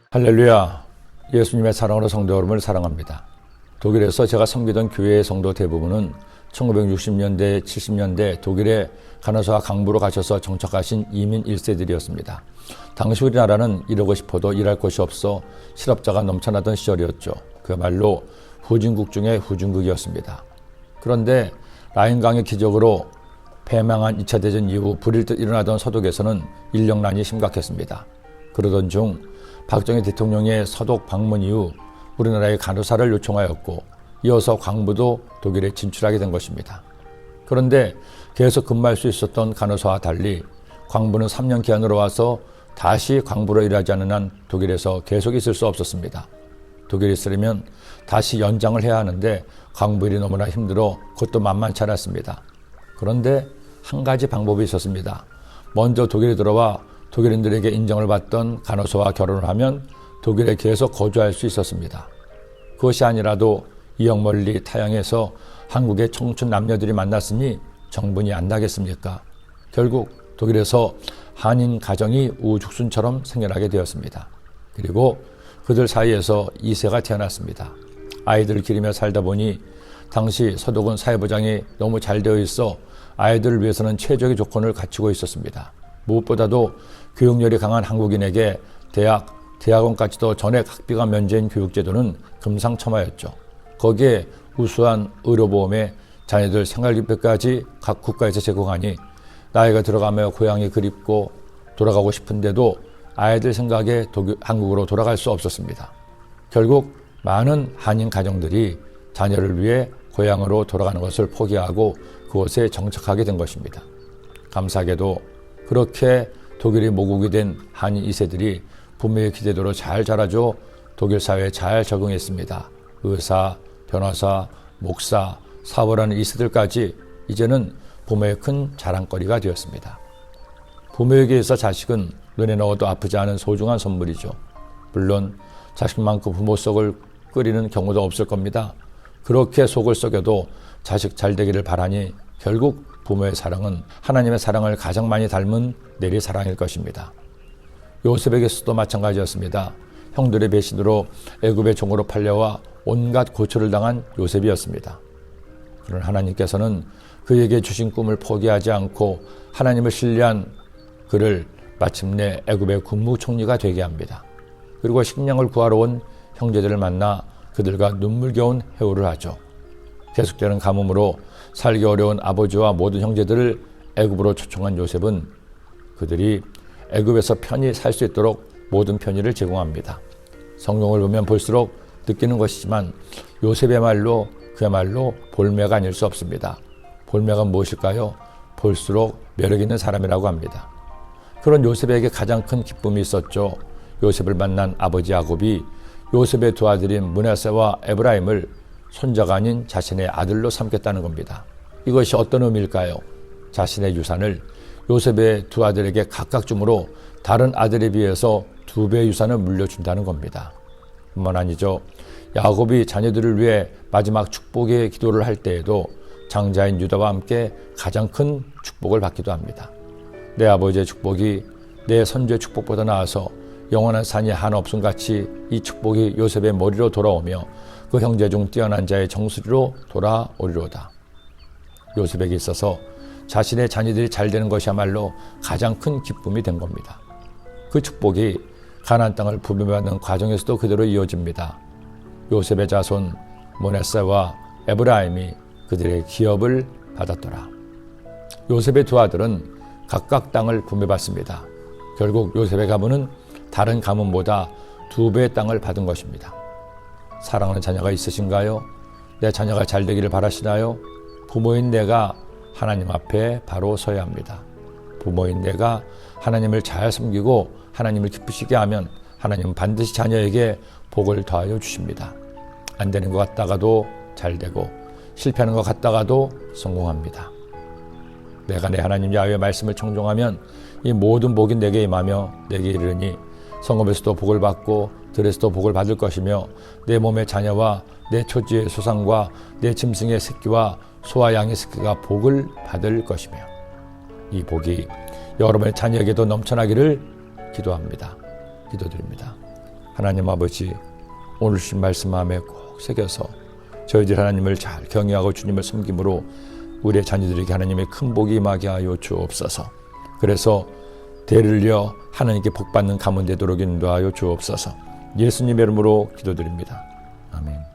할렐루야. 예수님의 사랑으로 성도 여러분을 사랑합니다. 독일에서 제가 섬기던 교회의 성도 대부분은 1960년대, 70년대 독일의 간호사와 강부로 가셔서 정착하신 이민 1세들이었습니다. 당시 우리나라는 이러고 싶어도 일할 곳이 없어 실업자가 넘쳐나던 시절이었죠. 그야말로 후진국 중의 후진국이었습니다. 그런데 라인강의 기적으로 패망한 2차 대전 이후 불일 듯 일어나던 서독에서는 인력난이 심각했습니다. 그러던 중 박정희 대통령의 서독 방문 이후 우리나라에 간호사를 요청하였고 이어서 광부도 독일에 진출하게 된 것입니다. 그런데 계속 근무할 수 있었던 간호사와 달리 광부는 3년 기한으로 와서 다시 광부로 일하지 않는 한 독일에서 계속 있을 수 없었습니다. 독일에 있으려면 다시 연장을 해야 하는데 광부일이 너무나 힘들어 그것도 만만치 않았습니다. 그런데 한 가지 방법이 있었습니다. 먼저 독일에 들어와 독일인들에게 인정을 받던 간호사와 결혼을 하면 독일에 계속 거주할 수 있었습니다. 그것이 아니라도 이역 멀리 타양에서 한국의 청춘 남녀들이 만났으니 정분이 안 나겠습니까? 결국 독일에서 한인 가정이 우후죽순처럼 생겨나게 되었습니다. 그리고 그들 사이에서 2세가 태어났습니다. 아이들을 기르며 살다 보니 당시 서독은 사회보장이 너무 잘 되어 있어 아이들을 위해서는 최적의 조건을 갖추고 있었습니다. 무엇보다도 교육열이 강한 한국인에게 대학원까지도 전액 학비가 면제인 교육제도는 금상첨화였죠. 거기에 우수한 의료보험에 자녀들 생활기표까지 각 국가에서 제공하니 나이가 들어가며 고향이 그립고 돌아가고 싶은데도 아이들 생각에 한국으로 돌아갈 수 없었습니다. 결국 많은 한인 가정들이 자녀를 위해 고향으로 돌아가는 것을 포기하고 그곳에 정착하게 된 것입니다. 감사하게도 그렇게 독일이 모국이 된 한인 2세들이 부모의 기대대로 잘 자라줘 독일 사회에 잘 적응했습니다. 의사, 변호사, 목사, 사업하는 2세들까지 이제는 부모의 큰 자랑거리가 되었습니다. 부모에게 있어 자식은 눈에 넣어도 아프지 않은 소중한 선물이죠. 물론 자식만큼 부모 속을 끓이는 경우도 없을 겁니다. 그렇게 속을 썩여도 자식 잘 되기를 바라니 결국 부모의 사랑은 하나님의 사랑을 가장 많이 닮은 내리사랑일 것입니다. 요셉에게서도 마찬가지였습니다. 형들의 배신으로 애굽의 종으로 팔려와 온갖 고초를 당한 요셉이었습니다. 그러나 하나님께서는 그에게 주신 꿈을 포기하지 않고 하나님을 신뢰한 그를 마침내 애굽의 국무총리가 되게 합니다. 그리고 식량을 구하러 온 형제들을 만나 그들과 눈물겨운 해오를 하죠. 계속되는 가뭄으로 살기 어려운 아버지와 모든 형제들을 애굽으로 초청한 요셉은 그들이 애굽에서 편히 살 수 있도록 모든 편의를 제공합니다. 성경을 보면 볼수록 느끼는 것이지만 요셉의 말로 그야말로 볼매가 아닐 수 없습니다. 볼매가 무엇일까요? 볼수록 매력 있는 사람이라고 합니다. 그런 요셉에게 가장 큰 기쁨이 있었죠. 요셉을 만난 아버지 야곱이 요셉의 두 아들인 므낫세와 에브라임을 손자가 아닌 자신의 아들로 삼겠다는 겁니다. 이것이 어떤 의미일까요? 자신의 유산을 요셉의 두 아들에게 각각 주므로 다른 아들에 비해서 2배의 유산을 물려준다는 겁니다. 뿐만 아니죠. 야곱이 자녀들을 위해 마지막 축복의 기도를 할 때에도 장자인 유다와 함께 가장 큰 축복을 받기도 합니다. 내 아버지의 축복이 내 선조의 축복보다 나아서 영원한 산이 하나 없음 같이 이 축복이 요셉의 머리로 돌아오며 그 형제 중 뛰어난 자의 정수리로 돌아오리로다. 요셉에게 있어서 자신의 자녀들이 잘 되는 것이야말로 가장 큰 기쁨이 된 겁니다. 그 축복이 가나안 땅을 부름받는 과정에서도 그대로 이어집니다. 요셉의 자손 므낫세와 에브라임이 그들의 기업을 받았더라. 요셉의 두 아들은 각각 땅을 분배받습니다. 결국 요셉의 가문은 다른 가문보다 2배의 땅을 받은 것입니다. 사랑하는 자녀가 있으신가요? 내 자녀가 잘 되기를 바라시나요? 부모인 내가 하나님 앞에 바로 서야 합니다. 부모인 내가 하나님을 잘 섬기고 하나님을 기쁘시게 하면 하나님은 반드시 자녀에게 복을 더하여 주십니다. 안 되는 것 같다가도 잘 되고 실패하는 것 같다가도 성공합니다. 내가 내 하나님 야훼의 말씀을 청종하면 이 모든 복이 내게 임하며 내게 이르니 성읍에서도 복을 받고 들에서도 복을 받을 것이며 내 몸의 자녀와 내 초지의 소상과 내 짐승의 새끼와 소와 양의 새끼가 복을 받을 것이며 이 복이 여러분의 자녀에게도 넘쳐나기를 기도합니다. 기도드립니다. 하나님 아버지, 오늘 주신 말씀 마음에 꼭 새겨서 저희들 하나님을 잘 경외하고 주님을 섬김으로 우리의 자녀들에게 하나님의 큰 복이 임하게 하여 주옵소서. 그래서 대를 이어 하나님께 복받는 가문 되도록 인도하여 주옵소서. 예수님의 이름으로 기도드립니다. 아멘.